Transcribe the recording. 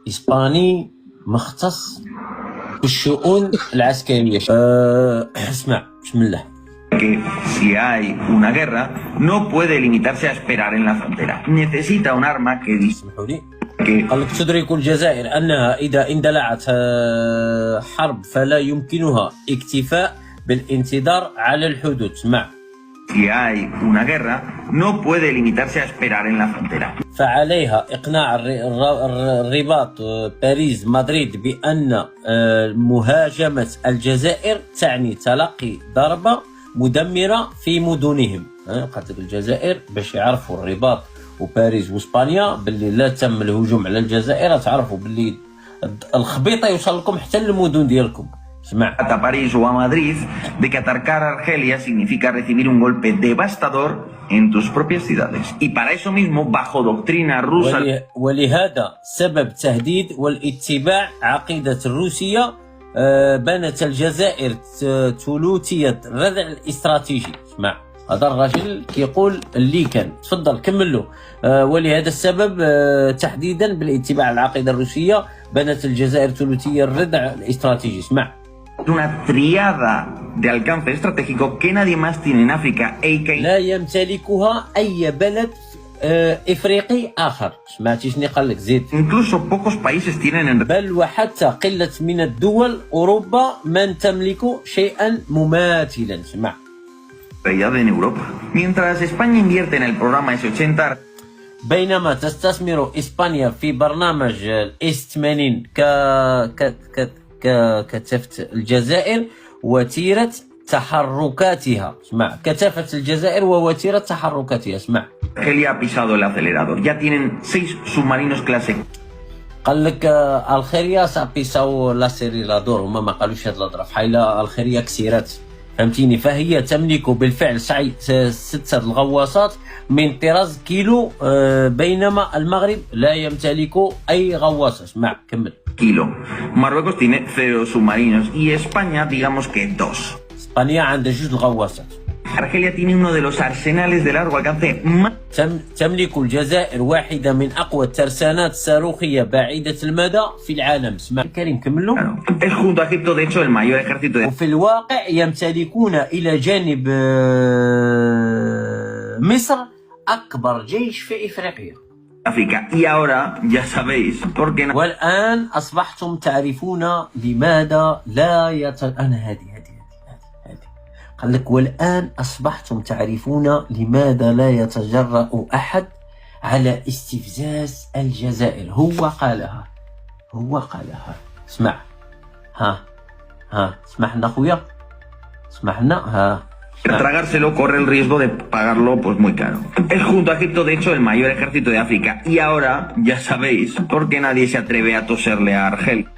إسباني مختص بالشؤون العسكرية. اسمع بسم الله. Que si hay una guerra no puede limitarse a esperar en la frontera. Necesita un arma que اسمحوا لي. قال لك تدرك الجزائر أنها إذا اندلعت حرب فلا يمكنها اكتفاء بالانتظار على الحدود. اسمع. Si hay una guerra no puede limitarse a esperar en la frontera. فعليها إقناع الرباط باريس مدريد بأن مهاجمة الجزائر تعني تلقي ضربة مدمرة في مدنهم. قالت لك الجزائر باش يعرفوا الرباط وباريس واسبانيا باللي لا تم الهجوم على الجزائر، تعرفوا باللي الخبيطة يوصل لكم حتى للمدن ديالكم. اسمع. A París o a Madrid de que atacar a Argelia significa recibir un golpe devastador en tus propias ciudades. Y para eso mismo, bajo doctrina rusa. ولهذا سبب تهديد والاتباع عقيدة الروسية بنت الجزائر ثلوثية الردع الاستراتيجي. اسمع هذا الرجل كيقول اللي كان. تفضل كمل له. ولهذا السبب تحديدا بالاتباع العقيدة الروسية بنت الجزائر ثلوثية الردع الاستراتيجي. اسمع. Una triada de alcance estratégico que nadie más tiene en África لا يمتلكها أي بلد إفريقي آخر. سمعتي شنو قال لك؟ زيد. Incluso pocos países tienen en بل وحتى قلة من الدول أوروبا من تملك شيئا مماثلا. اسمع. realidad en Europa. Mientras España invierte en el programa S80. بينما تستثمر إسبانيا في برنامج الإس 80 كتفت الجزائر وتيرة تحركاتها. اسمع. كتفت الجزائر ووتيرة تحركاتها. اسمع. Argelia ha pisado el acelerador. Ya tienen 6 submarinos clase. قال لك الخيريا سابيساو لاسيريلادور، هما ما قالوش هاد الهضره فحايله الخيريا كسيرات، فهمتيني؟ فهي تملك بالفعل 6 الغواصات من طراز كيلو، بينما المغرب لا يمتلك اي غواصه. اسمع كمل. Kilo. Marruecos tiene 0 submarinos y España digamos que 2. اسبانيا عندها 2 الغواصات. Argelia tiene uno de los arsenales de largo alcance más. تملك الجزائر واحدة من أقوى الترسانات الصاروخية بعيدة المدى في العالم. اسمع كريم كملوا. Es junto a Egipto de hecho el mayor ejército de. وفي الواقع يمتلكون إلى جانب مصر أكبر جيش في إفريقيا. África. Y ahora ya sabéis por qué. والآن أصبحتم تعرفون لماذا لا أنا هذه قال لك والآن أصبحتم تعرفون لماذا لا يتجرأ أحد على استفزاز الجزائر. هو قالها. اسمع. ها اسمح لنا خويا، اسمح لنا. ها. Tragárselo corre el riesgo de pagarlo pues muy caro. Es junto a Egipto de hecho el mayor ejército de África. Y ahora ya sabéis por qué nadie se atreve a toserle a Argelia.